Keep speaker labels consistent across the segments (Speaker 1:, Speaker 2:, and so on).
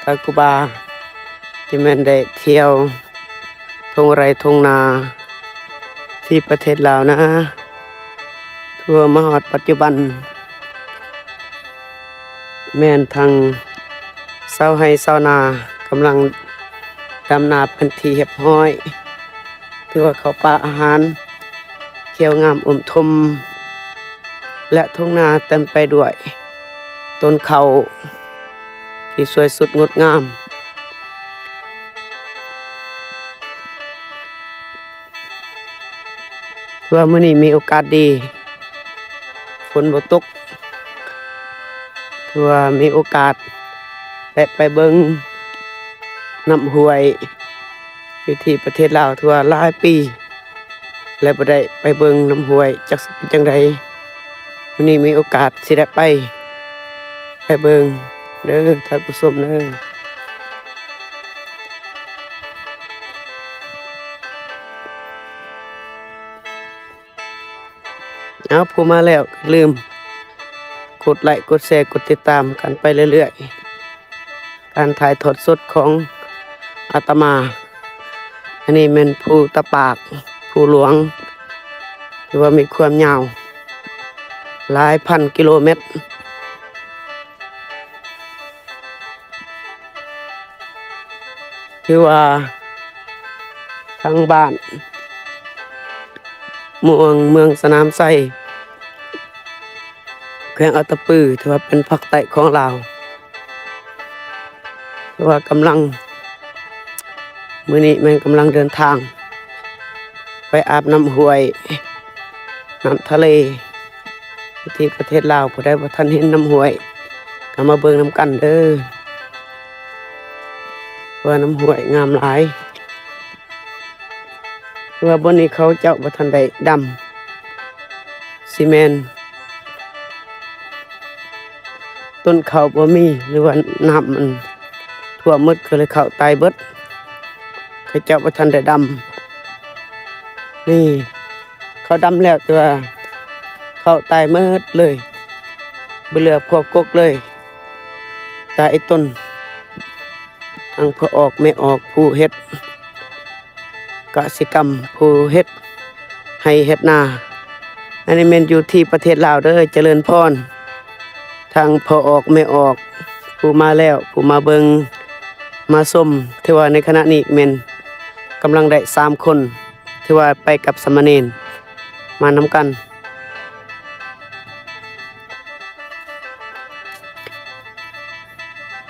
Speaker 1: ทางครูบาที่แม่นได้เที่ยวทงไรทงนาที่ประเทศลาวนะทั่วมาฮอดปัจจุบันแม่นทางชาวไร่ชาวนากำลังดำนาเป็นที่เรียบร้อยถือว่าเขาวปลาอาหารเขียวงามอุ่มทมและทุ่งนาเต็มไปด้วยต้นเขาที่สวยสุดงดงามเพื่อมื้อนี้มีโอกาสดีฝนบ่ตกเพื่อมีโอกาสได้ไปเบิ่งน้ำห้วยอยู่ที่ประเทศลาวทั่วหลายปีและบ่ได้ไปเบิ่งน้ำห้วยจักสิเป็นจังไดมื้อนี้มีโอกาสสิได้ไปเบิ่งเด้อท่านผู้ชมเด้อเอาผู้มาแล้วลืมกดไลค์กดแชร์กดติดตามกันไปเรื่อยๆการถ่ายทอดสดของอาตมาอันนี้เป็นภูตะปากภูหลวงที่ว่ามีความยาวหลายพันกิโลเมตรคือว่าทางบ้านเมืองสนามไส้แขวงอัตตปือถือว่าเป็นภาคใต้ของลาวถือว่ากำลังมื้อนี้มันกำลังเดินทางไปอาบน้ำห้วยน้ำทะเลที่ประเทศลาวผู้ใดบ่ทันเห็นน้ำห้วยก็มาเบิ่งน้ำกันเด้อว่าน้ำห้วยงามหลายว่าบนนี้เขาเจ้าบ่ทันได้ดำซีเมนต์ต้นเขาบ่มีหรือว่าน้ำมันท่วมหมดก็เลยเขาตายเบิดเขาเจ้าบ่ทันได้ดำนี่เขาดำแล้วแต่ว่าเขาตายหมดเลยบ่เหลือพวกกกเลยตายไอ้ต้นทางพ่อออกไม่ออกผู้เฮ็ดกสิกรรมผู้เฮ็ดให้เฮ็ดนาอันนี้แม่นอยู่ที่ประเทศลาวเด้อเจริญพรทางพ่อออกไม่ออกผู้มาแล้วผู้มาเบิงมาชมที่ว่าในขณะนี้แม่นกำลังได้3คนที่ว่าไปกับสามเณรมานำกัน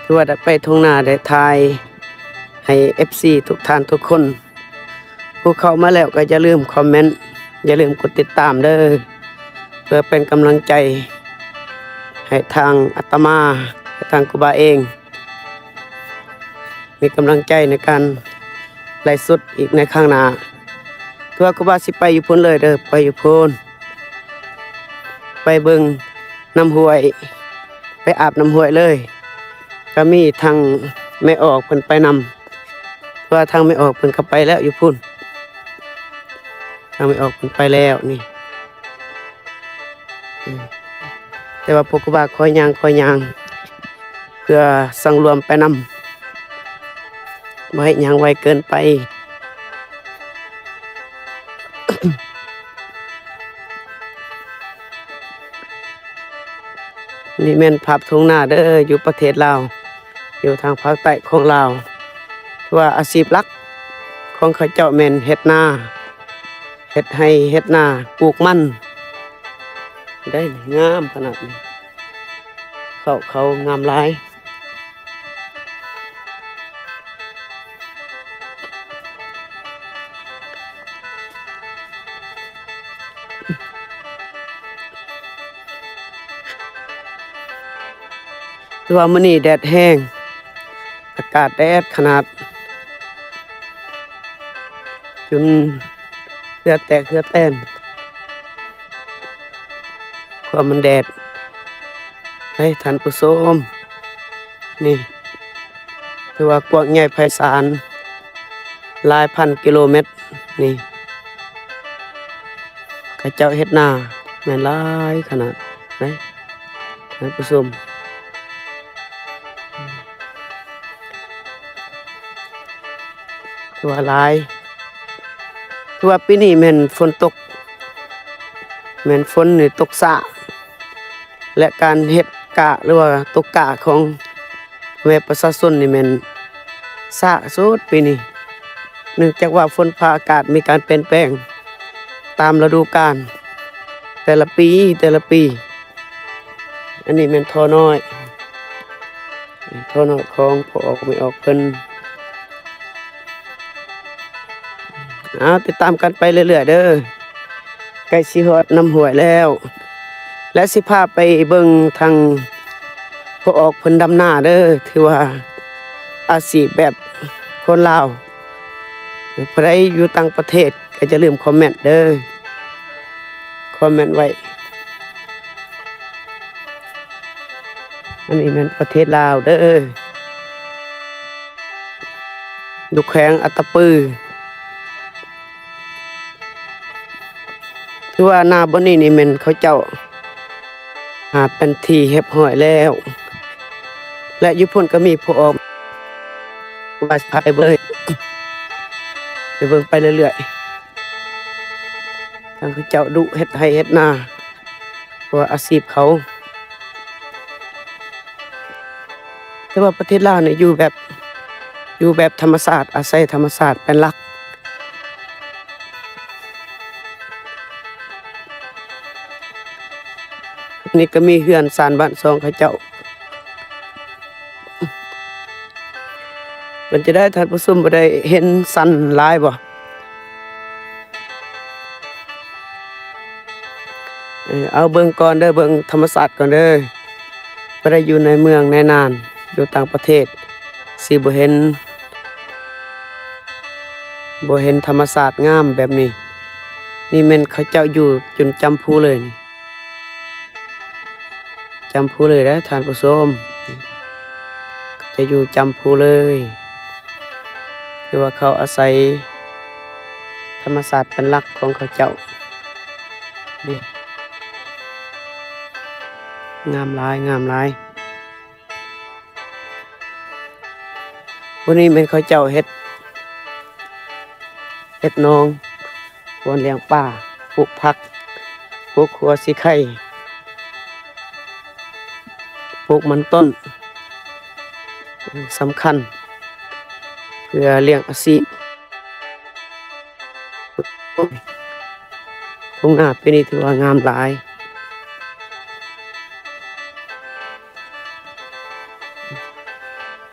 Speaker 1: ที่ว่าได้ไปทุ่งนาได้ทายให้ FC ทุกท่านทุกคนผู้เข้ามาแล้วก็อย่าลืมคอมเมนต์อย่าลืมกดติดตามเด้อเพื่อเป็นกำลังใจให้ทางอาตมาให้ทางครูบาเองมีกำลังใจในการไลฟ์สดอีกในข้างหน้าตัวครูบาสิไปอยู่พ้นเลยเด้อไปอยู่พ้นไปเบิ่งน้ำห้วยไปอาบน้ำห้วยเลยก็มีทางไม่ออกเพิ่นไปนำเพราะว่าทางไม่ออกเพิ่นก็ไปแล้วอยู่พุ่นทางไม่ออกเพิ่นไปแล้วนี่แต่ว่าพวกครูบาคอยย่างเพื่อสังรวมไปนำบ่ให้ย่างไวเกินไปนี่แม่นภาพทุ่งนาเด้ออยู่ประเทศลาวอยู่ทางภาคใต้ของลาวว่าอาชีพหลักของเขาเจ้าแม่นเฮ็ดนาเฮ็ดให้เฮ็ดนาปลูกมันได้งามขนาดนี้เขางามหลายแต่ว่ามื้อนี้แดดแห้งอากาศแดดขนาดจนเหือแตกเหือแต้นความมันแดดให้ท่านผู้ชมนี่ถือว่ากว้างใหญ่ไพศาลหลายพันกิโลเมตรนี่เขาเจ้าเฮ็ดนาแม่นหลายขนาดไหนท่านผู้ชม ถือว่าหลายถือว่าปีนี้แม่นฝนตกแม่นฝนนี่ตกสะและการเฮ็ดกะหรือว่าตกกะของแม่ประชาชนนี่แม่นสะสุดปีนี้เนื่องจากว่าฝนฟ้าอากาศมีการเปลี่ยนแปลงตามฤดูกาลแต่ละปีอันนี้แม่นท่อน้อยของพอออกไม่ออกเพิ่นติดตามกันไปเรื่อยๆเด้อใกล้สิฮอดน้ำห้วยแล้ว และสิพาไปเบิ่งทางพอออกเพิ่นดำนาเด้อถือว่าอาชีพแบบคนลาวผู้ใดอยู่ต่างประเทศก็จะลืมคอมเมนต์เด้อคอมเมนต์ไว้อันนี้มันประเทศลาวเด้อดูแข้งอัตตปือถือว่านาบนนี้นี่แม่นเขาเจ้าเป็นที่เรียบร้อยแล้ว และอยู่พุ่นก็มีผู้ออกว่าไปเบิ่งไปเรื่อยๆทางเขาเจ้าดุเฮ็ดให้เฮ็ดนาเพราะว่าอาชีพเขาแต่ว่าประเทศลาวเนี่ยอยู่แบบธรรมชาติอาศัยธรรมชาติเป็นหลักนี่ก็มีเฮือนศาลบ้านซองเขาเจ้ามันจะได้ท่านผู้ชมบ่ได้เห็นสันหลายบ่เอาเบิ่งก่อนเด้อเบิ่งธรรมชาติก่อนเด้อบ่ได้อยู่ในเมืองในนานอยู่ต่างประเทศสิบ่เห็นธรรมชาติงามแบบนี้นี่แม่นเขาเจ้าอยู่จนจำพูเลยนี่จำพูเลยนะท่านผู้ชมจะอยู่จำพูเลยคือว่าเขาอาศัยธรรมชาติเป็นหลักของเขาเจ้านี่งามหลายวันนี้เป็นเขาเจ้าเฮ็ดนองควรเลี้ยงป่าปลูกผักปลูกขัวสิไข่ปลูกมันต้นสำคัญเพื่อเลี้ยงอาชีพทุ่งนาปีนี้ถือว่างามหลาย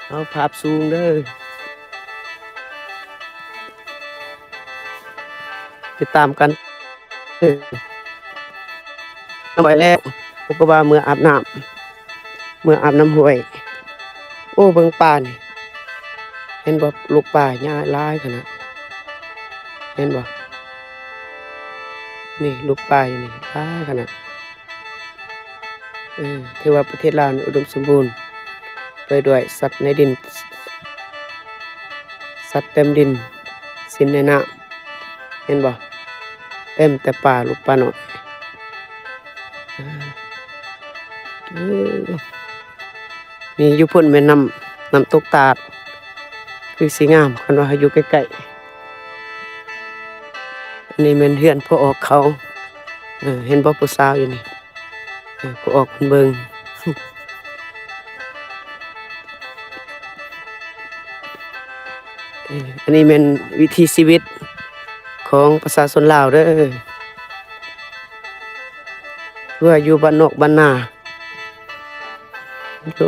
Speaker 1: เอาภาพสูงเด้อติดตามกันเอาไว้แล้วผมก็ว่าเมื่ออาบน้ำห้วยโอ้เบิ่งป่านี่เห็นบ่ลูกป่าหญ้าหลายขนาดเห็นบ่นี่ลูกป่าอยู่นี่หลายขนาดถือว่าประเทศลาวนี่อุดมสมบูรณ์ไปด้วยสัตว์ในดินสัตว์เต็มดินสินในน้ำเห็นบ่เต็มแต่ป่าลูกป่าน้อยนี่อยู่พุ่นแม่น้ำตกตาดคือสีงามคันว่าอยู่ใกล้ๆอันนี้แม่นเฮือนพ่อออกเขาเห็นบ่ผู้สาวอยู่นี่พ่อออกเพิ่นเบิ่งอันนี้เป็นวิถีชีวิตของประชาชนลาวเด้อเพื่ออยู่บ้านนอกบ้านนาดู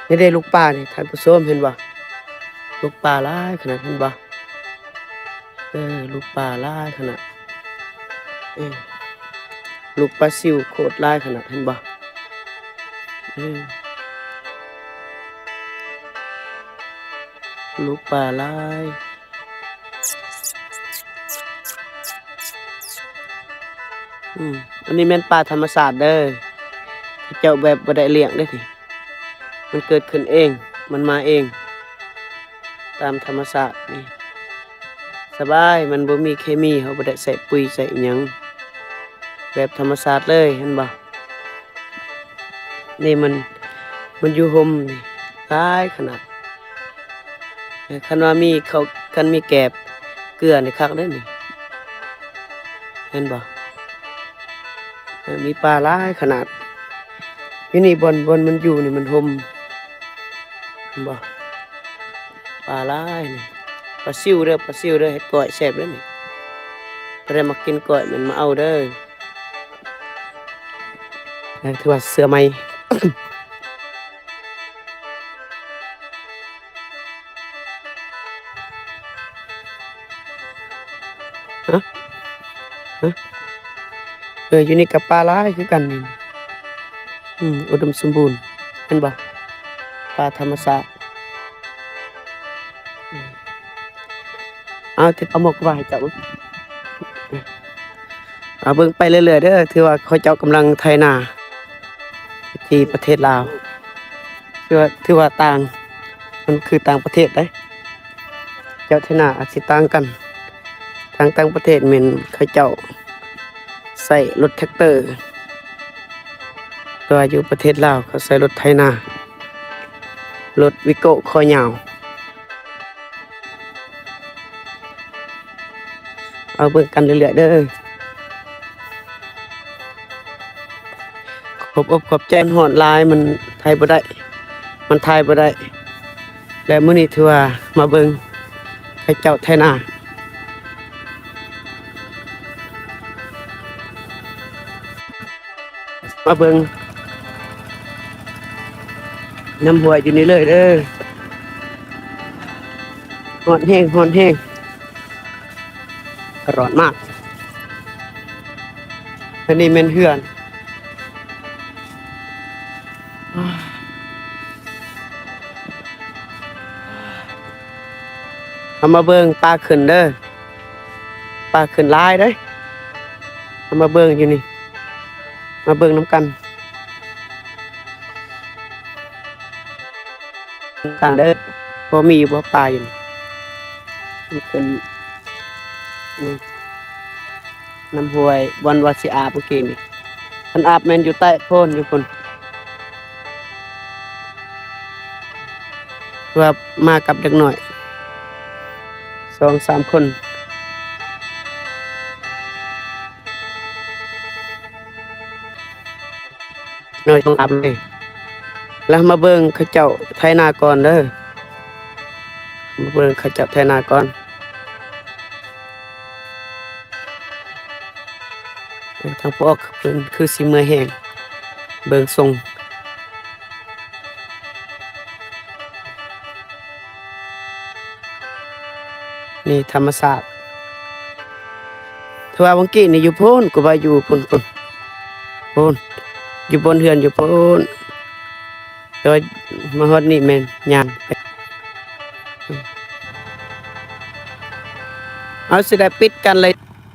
Speaker 1: นี่ได้ลูกป่านี่ท่านผู้ชมเห็นบ่ลูกป่าหลายขนาดเห็นบ่ลูกป่าหลายขนาดลูกปลาซิวโคตรหลายขนาดเห็นบ่ลูกป่าหลายอันนี้แม่นป่าธรรมชาติเด้อเจ้าแบบบ่ได้เลี้ยงเด้อนี่มันเกิดขึ้นเองมันมาเองตามธรรมชาตินี่สบายมันบ่มีเคมีเขาบ่ได้ใส่ปุ๋ยใส่อิหยังแบบธรรมชาติเลยเห็นบ่นี่มันอยู่ห่มนี่ หลายขนาดคันว่ามีเขาคันมีแกบเกลือนี่คักเด้อนี่เห็นบ่มีปลาหลายขนาดอยู่นี่บนมันอยู่นี่มันห่มเห็นบ่ปลาหลายนี่ปลาซิวเด้อเฮ็ดก้อยแซ่บเด้อนี่ถ้าได้มากินก้อยมันมาเอาเด้อถือว่าเสื้อใหม่ ฮะฮะอยู่นี่กับปลาหลายคือกันนี่อุดมสมบูรณ์เห็นบ่ปลาธรรมชาติเอาติดเอาหมกไว้ให้เจ้าเอาเบิ่งไปเรื่อยๆเด้อถือว่าเขาเจ้ากำลังไถนาที่ประเทศลาวถือว่าต่างมันคือต่างประเทศเด้เจ้าไถนาอาจสิต่างกันทางต่างประเทศแม่นเขาเจ้าใส่รถแท็กเตอร์ตัวอยู่ประเทศลาวเขาใส่รถไถนารถวิโก้คอยาวเอาเบิ่งกันเรื่อยๆเด้อขอบอกขอบใจหอดลายมันไทยบ่ได้มันไทยบ่ได้และมื้อนี้ถือว่ามาเบิ่งให้เจ้าไถนามาเบิ่งน้ำห้วยอยู่นี่เลยเด้อฮอนแห้งร้อนมากอันนี้แม่นเฮือนเอามาเบิ่งปลาขึ้นเด้อปลาขึ้นหลายเด้อเอามาเบิ่งอยู่นี่มาเบิ่งน้ำกันต่างเด้อบ่มีบ่ปลาอยู่นี่มันเป็นนี่น้ำห้วยวันวาสิอาบเมื่อกี้นี่อันอาบแม่นอยู่ใต้โพนอยู่พุ่นว่ามากับเด็กหน่อย 2-3 คนหน่อยต้องอาบเลยแล้วมาเบิ่งเขาเจ้าไถนาก่อนเด้อมาเบิ่งเขาเจ้าไถนาก่อนทางพวกเพิ่นคือสิเมื่อยแห้งเบิ่งทรงนี่ธรรมศาสตร์ถ้าว่าเมื่อกี้นี่อยู่โพ้นก็ว่าอยู่พุ่นอยู่บนเฮือนอยู่โพ้นแต่ว่ามาฮอดนี่แม่นย่างไปเอาสิได้ปิดกันเลย